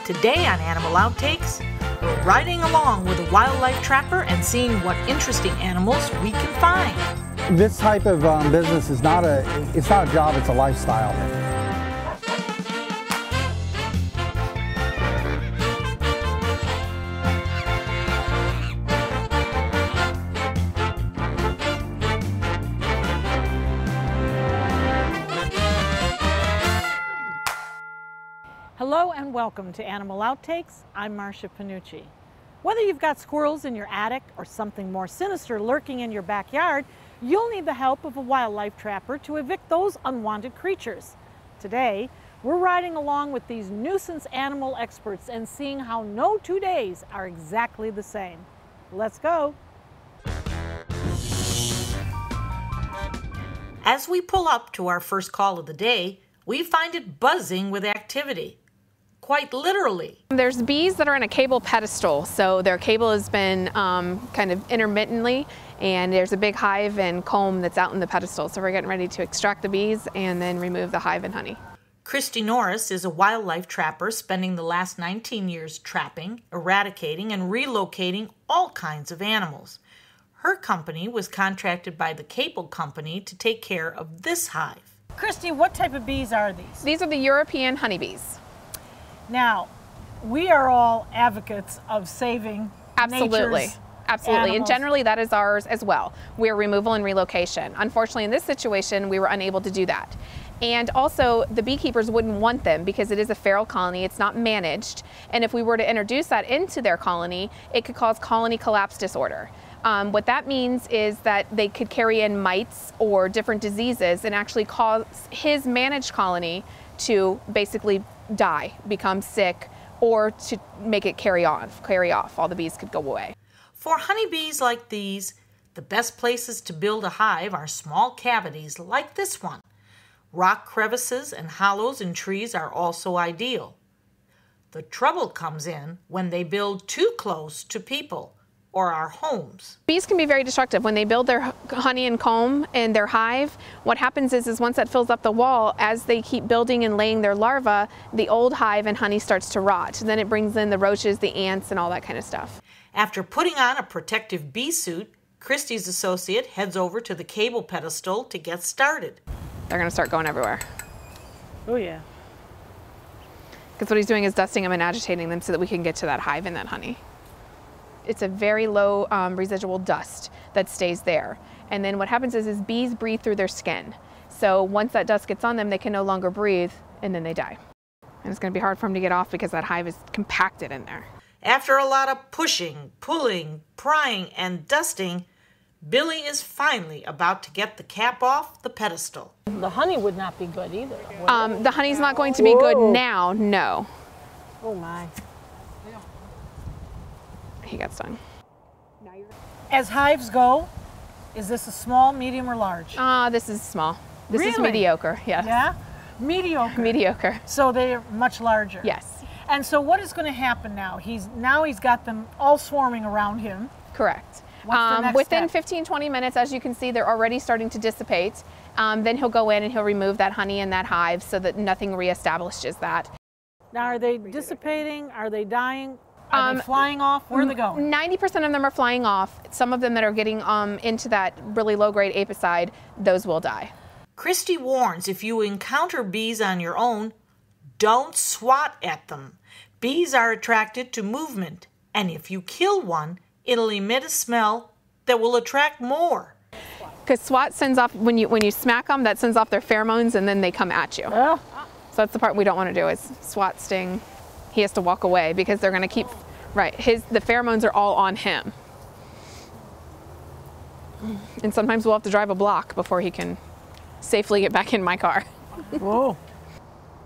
Today on Animal Outtakes, we're riding along with a wildlife trapper and seeing what interesting animals we can find. This type of business is not a job, it's a lifestyle. Hello and welcome to Animal Outtakes. I'm Marsha, Panuce. Whether you've got squirrels in your attic or something more sinister lurking in your backyard, you'll need the help of a wildlife trapper to evict those unwanted creatures. Today, we're riding along with these nuisance animal experts and seeing how no 2 days are exactly the same. Let's go. As we pull up to our first call of the day, we find it buzzing with activity. Quite literally. There's bees that are in a cable pedestal, so their cable has been kind of intermittently, and there's a big hive and comb that's out in the pedestal, so we're getting ready to extract the bees and then remove the hive and honey. Christy Norris is a wildlife trapper spending the last 19 years trapping, eradicating, and relocating all kinds of animals. Her company was contracted by the cable company to take care of this hive. Christy, what type of bees are these? These are the European honeybees. Now, we are all advocates of saving Absolutely. Absolutely, animals. and generally that is ours as well. We're removal and relocation. Unfortunately, in this situation, we were unable to do that. And also, the beekeepers wouldn't want them because it is a feral colony, it's not managed, and if we were to introduce that into their colony, it could cause colony collapse disorder. What that means is that they could carry in mites or different diseases and actually cause his managed colony to basically die, become sick, or to make it carry off. All the bees could go away. For honeybees like these, the best places to build a hive are small cavities like this one. Rock crevices and hollows in trees are also ideal. The trouble comes in when they build too close to people or our homes. Bees can be very destructive. When they build their honey and comb in their hive, what happens is once that fills up the wall, as they keep building and laying their larvae, the old hive and honey starts to rot. Then it brings in the roaches, the ants, and all that kind of stuff. After putting on a protective bee suit, Christy's associate heads over to the cable pedestal to get started. They're gonna start going everywhere. Oh yeah. Because what he's doing is dusting them and agitating them so that we can get to that hive and that honey. It's a very low residual dust that stays there. And then what happens is bees breathe through their skin. So once that dust gets on them, they can no longer breathe, and then they die. And it's gonna be hard for them to get off because that hive is compacted in there. After a lot of pushing, pulling, prying, and dusting, Billy is finally about to get the cap off the pedestal. The honey would not be good either. The honey's not going to be good now, no. Oh my. He got stung. As hives go, is this a small, medium, or large? This is small. This is Really? mediocre, yes. Yeah? Mediocre. Mediocre. So they're much larger. Yes. And so what is going to happen now? He's got them all swarming around him. Correct. What's the next Within step? 15-20 minutes, as you can see, they're already starting to dissipate. Then he'll go in and he'll remove that honey in that hive so that nothing reestablishes that. Now, are they dissipating? Are they dying? Are they flying off? Where are they going? 90% of them are flying off. Some of them that are getting into that really low-grade apicide, those will die. Christy warns if you encounter bees on your own, don't swat at them. Bees are attracted to movement, and if you kill one, it'll emit a smell that will attract more. Because swat sends off, when you smack them, that sends off their pheromones and then they come at you. Oh. So that's the part we don't want to do is swat, sting. He has to walk away because they're going to keep, the pheromones are all on him. And sometimes we'll have to drive a block before he can safely get back in my car. Whoa.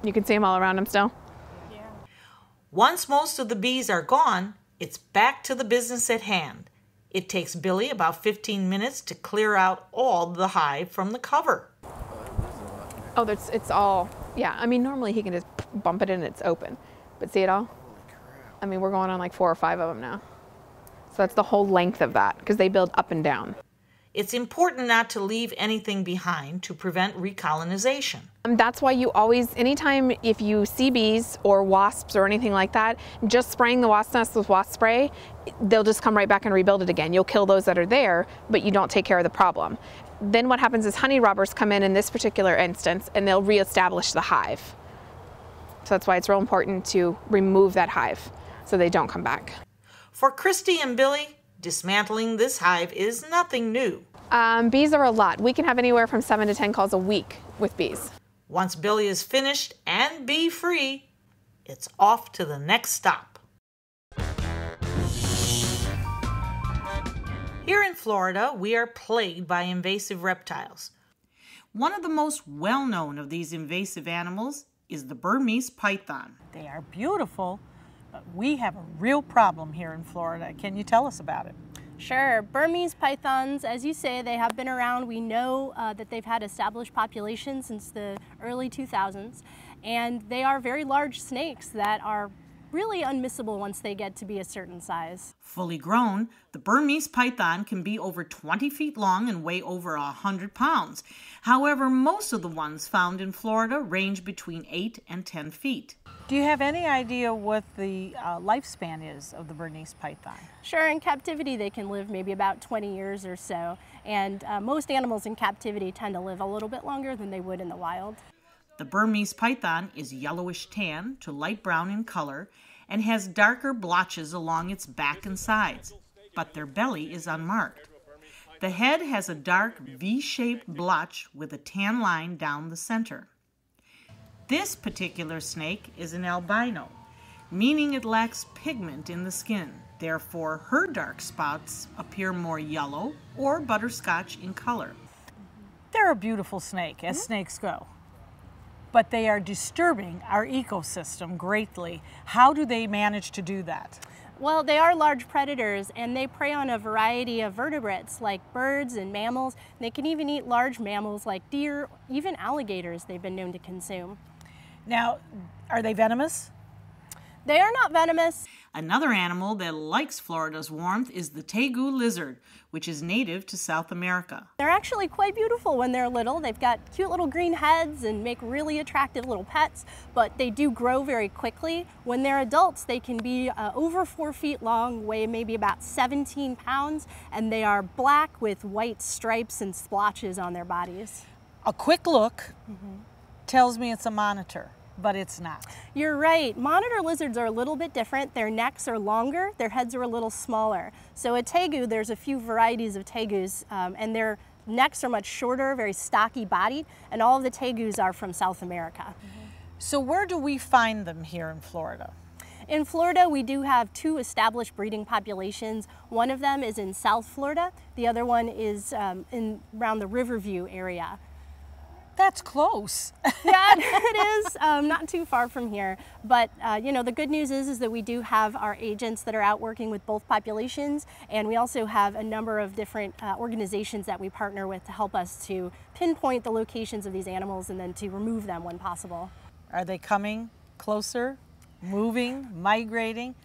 You can see him all around him still. Yeah. Once most of the bees are gone, it's back to the business at hand. It takes Billy about 15 minutes to clear out all the hive from the cover. Oh, it's all, yeah. I mean, normally he can just bump it in and it's open. But see it all? I mean, we're going on like 4 or 5 of them now. So that's the whole length of that because they build up and down. It's important not to leave anything behind to prevent recolonization. That's why you always, anytime if you see bees or wasps or anything like that, just spraying the wasp nest with wasp spray, they'll just come right back and rebuild it again. You'll kill those that are there, but you don't take care of the problem. Then what happens is honey robbers come in this particular instance, and they'll reestablish the hive. So that's why it's real important to remove that hive so they don't come back. For Christy and Billy, dismantling this hive is nothing new. Bees are a lot. We can have anywhere from 7 to 10 calls a week with bees. Once Billy is finished and bee-free, it's off to the next stop. Here in Florida, we are plagued by invasive reptiles. One of the most well-known of these invasive animals is the Burmese python. They are beautiful, but we have a real problem here in Florida. Can you tell us about it? Sure. Burmese pythons, as you say, they have been around. We know that they've had established populations since the early 2000s, and they are very large snakes that are really unmissable once they get to be a certain size. Fully grown, the Burmese python can be over 20 feet long and weigh over 100 pounds. However, most of the ones found in Florida range between 8 and 10 feet. Do you have any idea what the lifespan is of the Burmese python? Sure, in captivity they can live maybe about 20 years or so, and most animals in captivity tend to live a little bit longer than they would in the wild. The Burmese python is yellowish tan to light brown in color and has darker blotches along its back and sides, but their belly is unmarked. The head has a dark V-shaped blotch with a tan line down the center. This particular snake is an albino, meaning it lacks pigment in the skin. Therefore, her dark spots appear more yellow or butterscotch in color. They're a beautiful snake, as snakes go. But they are disturbing our ecosystem greatly. How do they manage to do that? Well, they are large predators, and they prey on a variety of vertebrates like birds and mammals. They can even eat large mammals like deer, even alligators they've been known to consume. Now, are they venomous? They are not venomous. Another animal that likes Florida's warmth is the tegu lizard, which is native to South America. They're actually quite beautiful when they're little. They've got cute little green heads and make really attractive little pets, but they do grow very quickly. When they're adults, they can be over 4 feet long, weigh maybe about 17 pounds, and they are black with white stripes and splotches on their bodies. A quick look tells me it's a monitor, but it's not. You're right. Monitor lizards are a little bit different. Their necks are longer, their heads are a little smaller. So a tegu, there's a few varieties of tegus, and their necks are much shorter, very stocky bodied, and all of the tegus are from South America. So where do we find them here in Florida? In Florida, we do have 2 established breeding populations. One of them is in South Florida. The other one is around the Riverview area. That's close. Yeah, it is not too far from here. But you know, the good news is that we do have our agents that are out working with both populations, and we also have a number of different organizations that we partner with to help us to pinpoint the locations of these animals and then to remove them when possible. Are they coming closer, moving, migrating?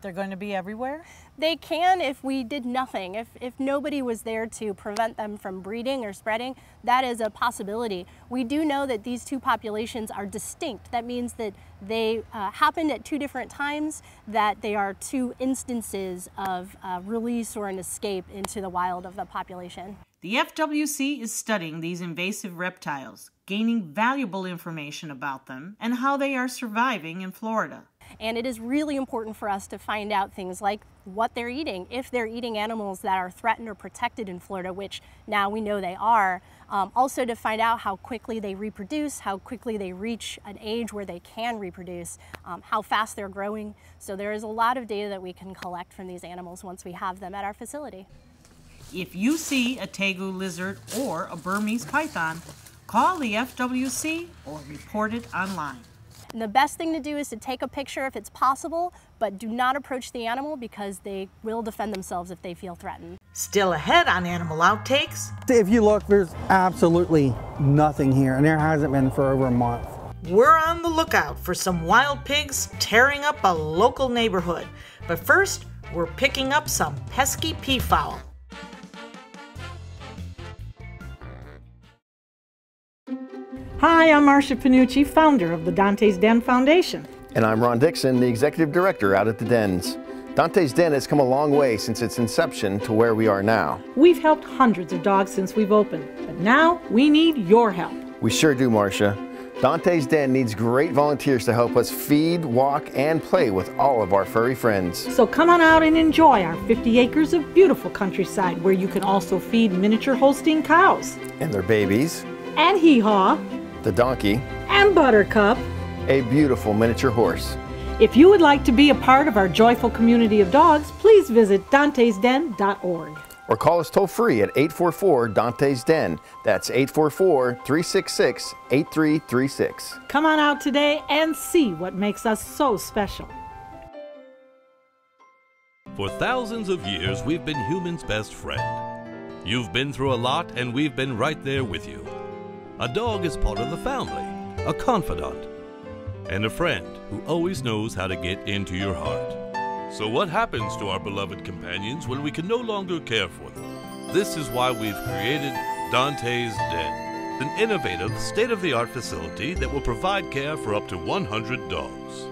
They're going to be everywhere? They can if we did nothing. If nobody was there to prevent them from breeding or spreading, that is a possibility. We do know that these 2 populations are distinct. That means that they happened at 2 different times, that they are 2 instances of release or an escape into the wild of the population. The FWC is studying these invasive reptiles, gaining valuable information about them and how they are surviving in Florida. And it is really important for us to find out things like what they're eating, if they're eating animals that are threatened or protected in Florida, which now we know they are. Also to find out how quickly they reproduce, how quickly they reach an age where they can reproduce, how fast they're growing. So there is a lot of data that we can collect from these animals once we have them at our facility. If you see a tegu lizard or a Burmese python, call the FWC or report it online. And the best thing to do is to take a picture if it's possible, but do not approach the animal because they will defend themselves if they feel threatened. Still ahead on Animal Outtakes. If you look, there's absolutely nothing here, and there hasn't been for over a month. We're on the lookout for some wild pigs tearing up a local neighborhood. But first, we're picking up some pesky peafowl. Hi, I'm Marsha Panuce, founder of the Dante's Den Foundation. And I'm Ron Dixon, the executive director out at the Dens. Dante's Den has come a long way since its inception to where we are now. We've helped hundreds of dogs since we've opened, but now we need your help. We sure do, Marsha. Dante's Den needs great volunteers to help us feed, walk, and play with all of our furry friends. So come on out and enjoy our 50 acres of beautiful countryside where you can also feed miniature Holstein cows. And their babies. And Hee-Haw. The donkey. And Buttercup. A beautiful miniature horse. If you would like to be a part of our joyful community of dogs, please visit dantesden.org. Or call us toll-free at 844-DANTES-DEN. That's 844-366-8336. Come on out today and see what makes us so special. For thousands of years, we've been humans' best friend. You've been through a lot, and we've been right there with you. A dog is part of the family, a confidant, and a friend who always knows how to get into your heart. So what happens to our beloved companions when we can no longer care for them? This is why we've created Dante's Den, an innovative, state-of-the-art facility that will provide care for up to 100 dogs.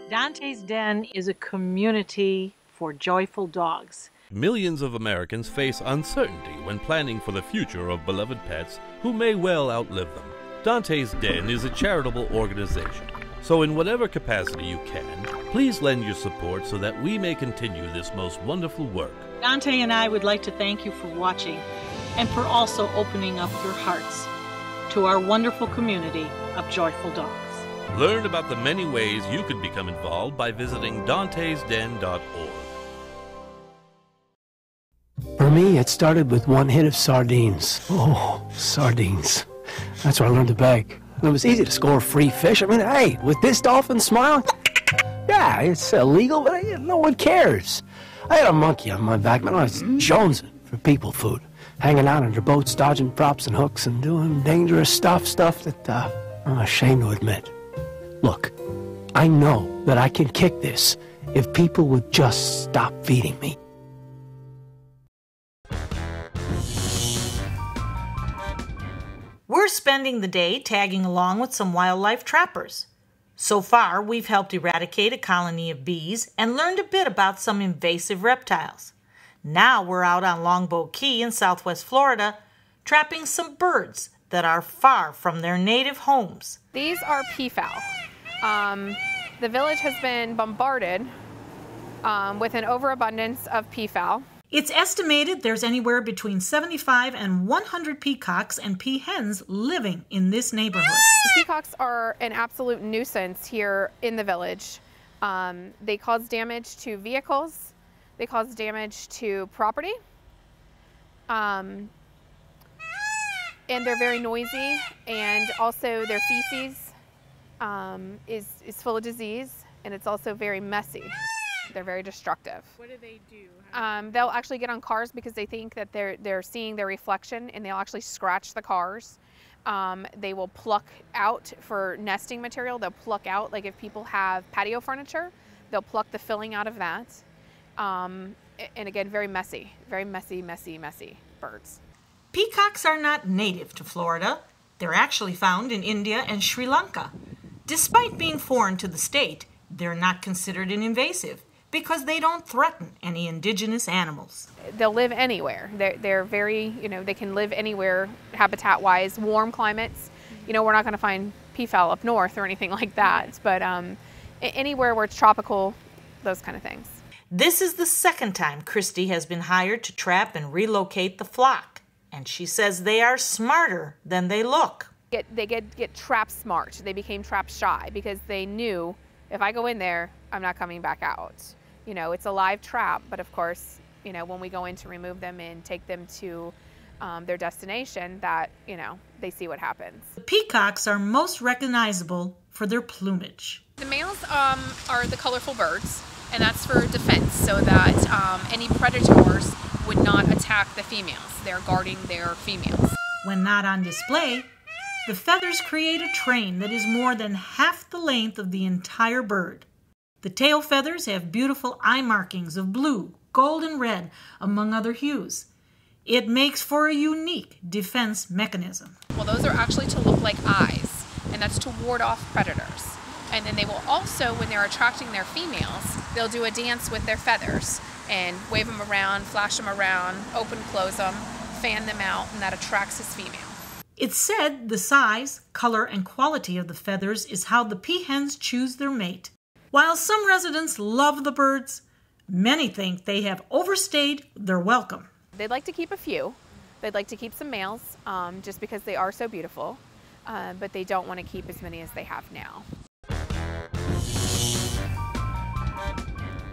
Dante's Den is a community for joyful dogs. Millions of Americans face uncertainty when planning for the future of beloved pets who may well outlive them. Dante's Den is a charitable organization, so in whatever capacity you can, please lend your support so that we may continue this most wonderful work. Dante and I would like to thank you for watching and for also opening up your hearts to our wonderful community of joyful dogs. Learn about the many ways you could become involved by visiting dantesden.org. For me, it started with one hit of sardines. Oh, sardines. That's where I learned to beg. It was easy to score free fish. I mean, hey, with this dolphin smile, yeah, it's illegal, but no one cares. I had a monkey on my back, man. I was jonesing for people food, hanging out under boats, dodging props and hooks, and doing dangerous stuff that I'm ashamed to admit. Look, I know that I can kick this if people would just stop feeding me. We're spending the day tagging along with some wildlife trappers. So far, we've helped eradicate a colony of bees and learned a bit about some invasive reptiles. Now we're out on Longboat Key in southwest Florida, trapping some birds that are far from their native homes. These are peafowl. The village has been bombarded with an overabundance of peafowl. It's estimated there's anywhere between 75 and 100 peacocks and peahens living in this neighborhood. Peacocks are an absolute nuisance here in the village. They cause damage to vehicles. They cause damage to property. And they're very noisy, and also their feces is full of disease, and it's also very messy. They're very destructive. What do they do? They'll actually get on cars because they think that they're seeing their reflection, and they'll actually scratch the cars. They will pluck out for nesting material. They'll pluck out, like if people have patio furniture, they'll pluck the filling out of that. And again, very messy birds. Peacocks are not native to Florida. They're actually found in India and Sri Lanka. Despite being foreign to the state, they're not considered an invasive because they don't threaten any indigenous animals. They'll live anywhere. They're very, they can live anywhere habitat-wise, warm climates. We're not going to find peafowl up north or anything like that, but anywhere where it's tropical, those kind of things. This is the second time Christy has been hired to trap and relocate the flock, and she says they are smarter than they look. They get trap smart. They became trap shy because they knew if I go in there, I'm not coming back out. It's a live trap, but of course, when we go in to remove them and take them to their destination, that, they see what happens. The peacocks are most recognizable for their plumage. The males are the colorful birds, and that's for defense, so that any predators would not attack the females. They're guarding their females. When not on display, the feathers create a train that is more than half the length of the entire bird. The tail feathers have beautiful eye markings of blue, gold, and red, among other hues. It makes for a unique defense mechanism. Well, those are actually to look like eyes, and that's to ward off predators. And then they will also, when they're attracting their females, they'll do a dance with their feathers and wave them around, flash them around, open, close them, fan them out, and that attracts his female. It's said the size, color, and quality of the feathers is how the peahens choose their mate. While some residents love the birds, many think they have overstayed their welcome. They'd like to keep a few. They'd like to keep some males just because they are so beautiful, but they don't want to keep as many as they have now.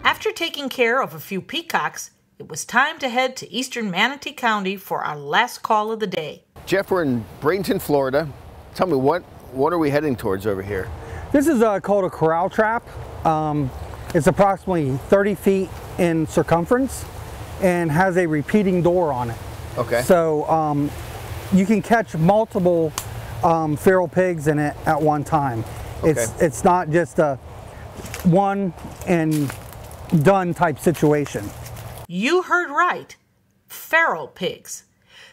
After taking care of a few peacocks, it was time to head to eastern Manatee County for our last call of the day. Jeff, we're in Bradenton, Florida. Tell me, what are we heading towards over here? This is called a corral trap. It's approximately 30 feet in circumference and has a repeating door on it. Okay. So you can catch multiple feral pigs in it at one time. Okay. It's not just a one and done type situation. You heard right. Feral pigs.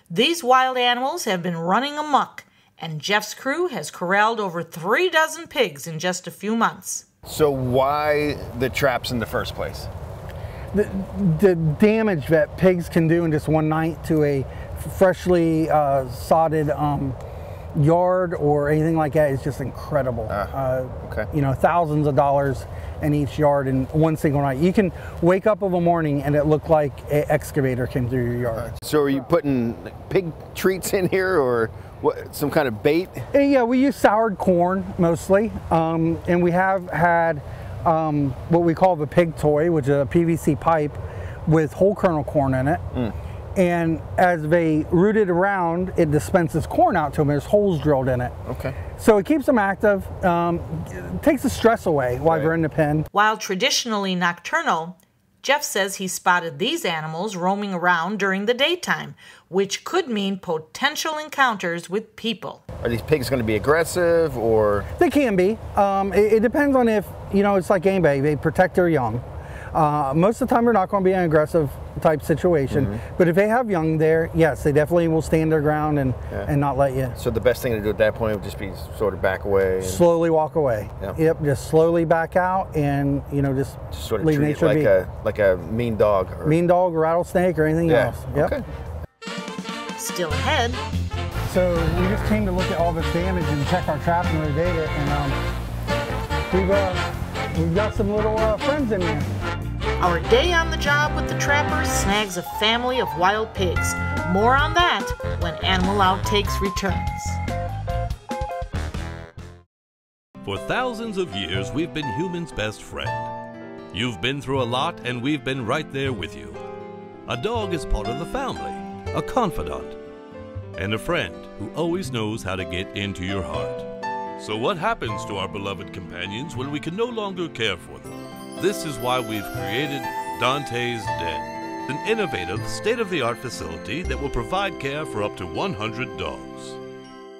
These wild animals have been running amok, and Jeff's crew has corralled over 3 dozen pigs in just a few months. So why the traps in the first place? The damage that pigs can do in just one night to a freshly sodded yard or anything like that is just incredible. Okay. You know, thousands of dollars in each yard in one single night. You can wake up of a morning and it looked like an excavator came through your yard. So are you putting pig treats in here, or what, some kind of bait? Yeah, we use soured corn mostly, and we have had what we call the pig toy, which is a PVC pipe with whole kernel corn in it. And as they root it around, it dispenses corn out to them. There's holes drilled in it. Okay. So it keeps them active, takes the stress away while they're in the pen. While traditionally nocturnal, Jeff says he spotted these animals roaming around during the daytime, which could mean potential encounters with people. Are these pigs going to be aggressive, or? They can be. It depends on if, you know, it's like anybody, they protect their young. Most of the time they're not going to be an aggressive type situation, but if they have young there, yes, they definitely will stand their ground and not let you. So the best thing to do at that point would just be sort of back away? And slowly walk away. Yep. Yep, just slowly back out and, you know, just sort of leave treat nature it be. like a mean dog. Or... Mean dog, rattlesnake, or anything else. Yep. Okay. Still ahead. So we just came to look at all this damage and check our trapping the other day, and we've got some little friends in there. Our day on the job with the trappers snags a family of wild pigs. More on that when Animal Outtakes returns. For thousands of years, we've been humans' best friend. You've been through a lot, and we've been right there with you. A dog is part of the family, a confidant, and a friend who always knows how to get into your heart. So what happens to our beloved companions when we can no longer care for them? This is why we've created Dante's Den, an innovative, state-of-the-art facility that will provide care for up to 100 dogs.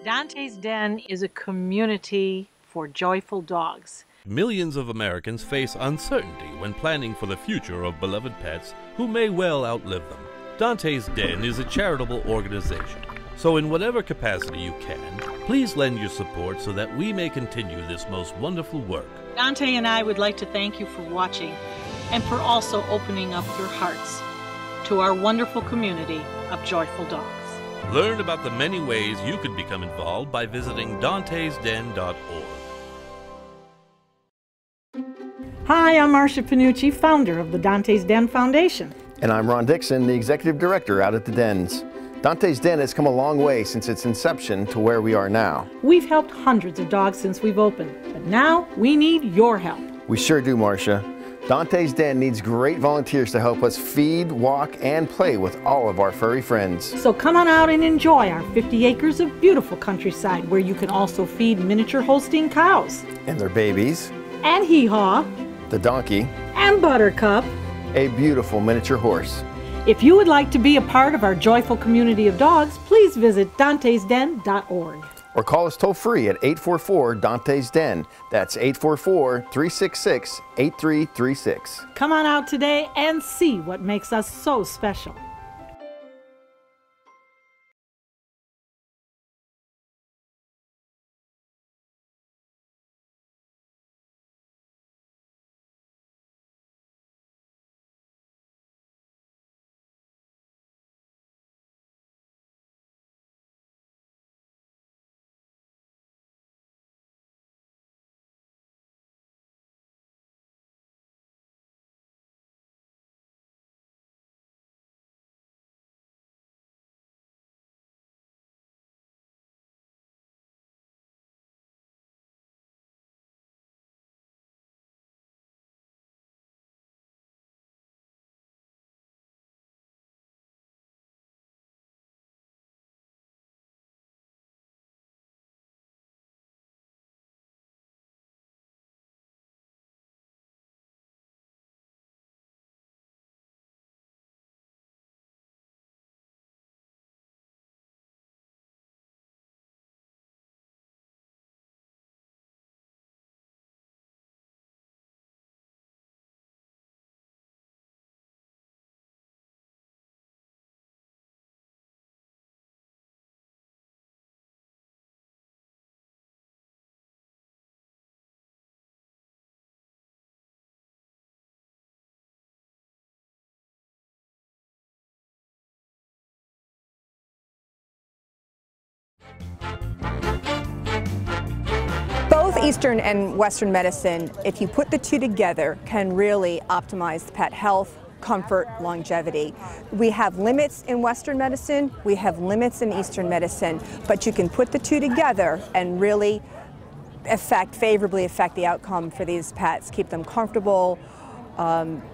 Dante's Den is a community for joyful dogs. Millions of Americans face uncertainty when planning for the future of beloved pets who may well outlive them. Dante's Den is a charitable organization, so in whatever capacity you can, please lend your support so that we may continue this most wonderful work. Dante and I would like to thank you for watching and for also opening up your hearts to our wonderful community of joyful dogs. Learn about the many ways you could become involved by visiting dantesden.org. Hi, I'm Marsha Panuce, founder of the Dante's Den Foundation. And I'm Ron Dixon, the executive director out at the Dens. Dante's Den has come a long way since its inception to where we are now. We've helped hundreds of dogs since we've opened, but now we need your help. We sure do, Marsha. Dante's Den needs great volunteers to help us feed, walk, and play with all of our furry friends. So come on out and enjoy our 50 acres of beautiful countryside where you can also feed miniature Holstein cows. And their babies. And Hee-Haw. The donkey. And Buttercup. A beautiful miniature horse. If you would like to be a part of our joyful community of dogs, please visit dantesden.org. Or call us toll free at 844-DANTES-DEN. That's 844-366-8336. Come on out today and see what makes us so special. Both Eastern and Western medicine, if you put the two together, can really optimize the pet health, comfort, longevity. We have limits in Western medicine, we have limits in Eastern medicine, but you can put the two together and really favorably affect the outcome for these pets, keep them comfortable,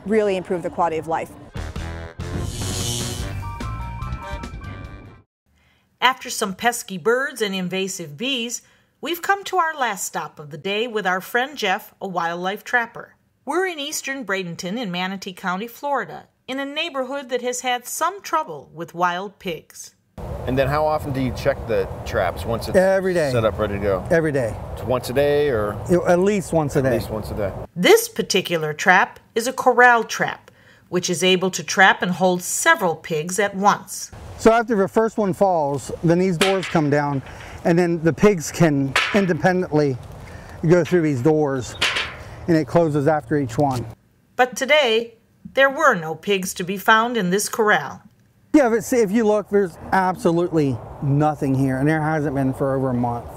really improve the quality of life. After some pesky birds and invasive bees, we've come to our last stop of the day with our friend Jeff, a wildlife trapper. We're in eastern Bradenton in Manatee County, Florida, in a neighborhood that has had some trouble with wild pigs. And then how often do you check the traps once it's every day, set up, ready to go? Every day. Once a day or? At least once a day. At least once a day. This particular trap is a corral trap, which is able to trap and hold several pigs at once. So after the first one falls, then these doors come down, and then the pigs can independently go through these doors, and it closes after each one. But today, there were no pigs to be found in this corral. Yeah, but see, if you look, there's absolutely nothing here, and there hasn't been for over a month.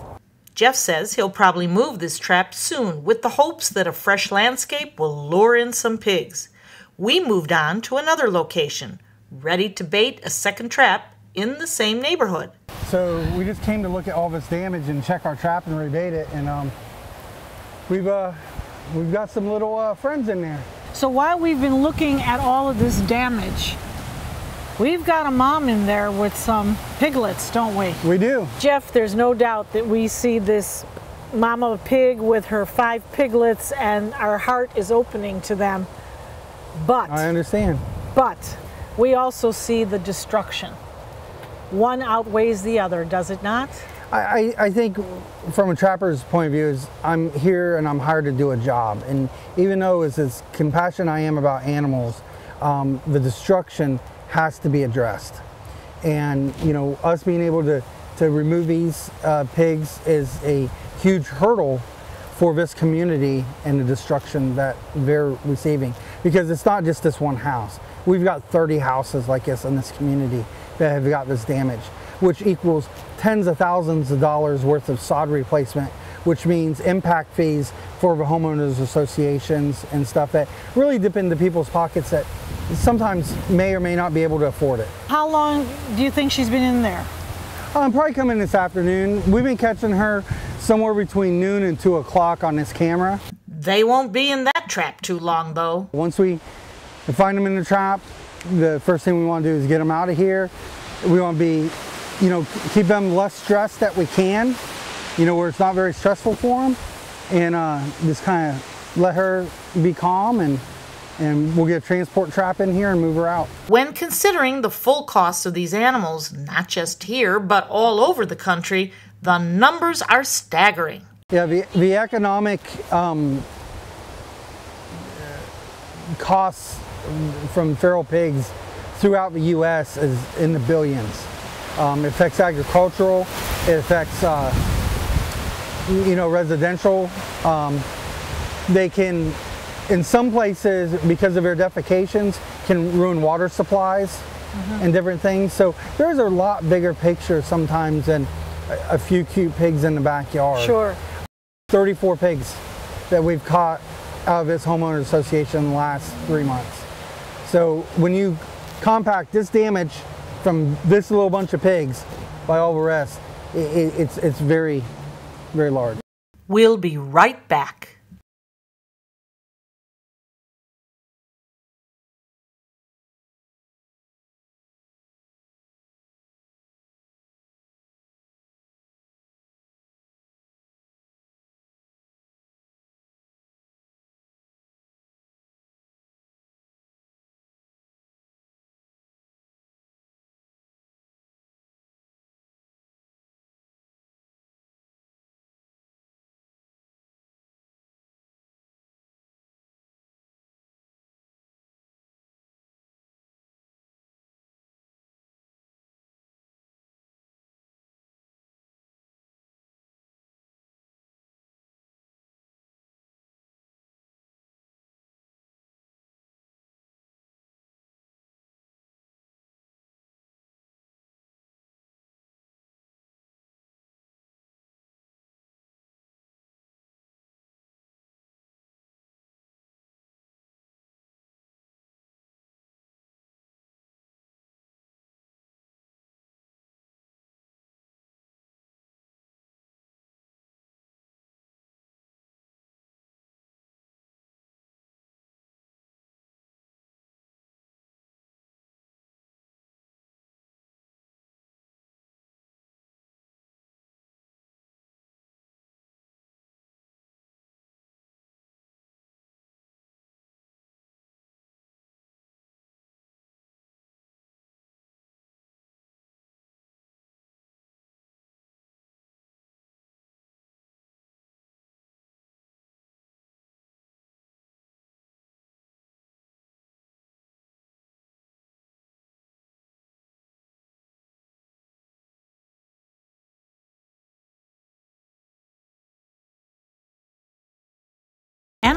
Jeff says he'll probably move this trap soon with the hopes that a fresh landscape will lure in some pigs. We moved on to another location, ready to bait a second trap in the same neighborhood. So we just came to look at all this damage and check our trap and rebait it, and we've got some little friends in there. So while we've been looking at all of this damage, we've got a mom in there with some piglets, don't we? We do. Jeff, there's no doubt that we see this mama pig with her 5 piglets and our heart is opening to them. But I understand. But we also see the destruction. One outweighs the other, does it not? I think from a trapper's point of view is I'm here and I'm hired to do a job. And even though as compassionate I am about animals, the destruction has to be addressed. And you know, us being able to remove these pigs is a huge hurdle for this community and the destruction that they're receiving. Because it's not just this one house. We've got 30 houses like this in this community that have got this damage, which equals tens of thousands of dollars worth of sod replacement, which means impact fees for the homeowners associations and stuff that really dip into people's pockets that sometimes may or may not be able to afford it. How long do you think she's been in there? Probably coming this afternoon. We've been catching her somewhere between noon and 2 o'clock on this camera. They won't be in that trap too long, though. Once we find them in the trap, the first thing we want to do is get them out of here. We want to be, you know, keep them less stressed that we can, you know, where it's not very stressful for them, and just kind of let her be calm, and we'll get a transport trap in here and move her out. When considering the full cost of these animals, not just here, but all over the country, the numbers are staggering. Yeah, the economic costs from feral pigs throughout the U.S. is in the billions. It affects agricultural, it affects you know, residential. They can, in some places, because of their defecations, can ruin water supplies and different things. So there's a lot bigger picture sometimes than a few cute pigs in the backyard. Sure. 34 pigs that we've caught out of this homeowners association in the last 3 months. So when you compact this damage from this little bunch of pigs by all the rest, it's very, very large. We'll be right back.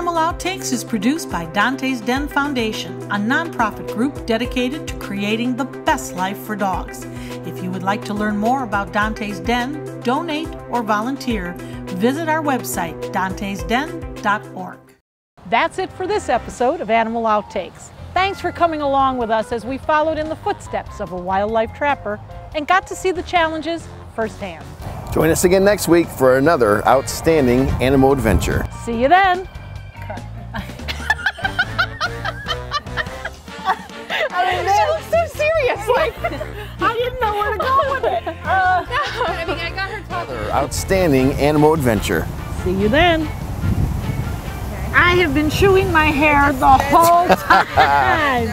Animal Outtakes is produced by Dante's Den Foundation, a nonprofit group dedicated to creating the best life for dogs. If you would like to learn more about Dante's Den, donate, or volunteer, visit our website, dantesden.org. That's it for this episode of Animal Outtakes. Thanks for coming along with us as we followed in the footsteps of a wildlife trapper and got to see the challenges firsthand. Join us again next week for another outstanding animal adventure. See you then. She looks so serious. Like, I didn't know where to go with it. I mean, I got her talking. Another outstanding animal adventure. See you then. I have been chewing my hair the whole time.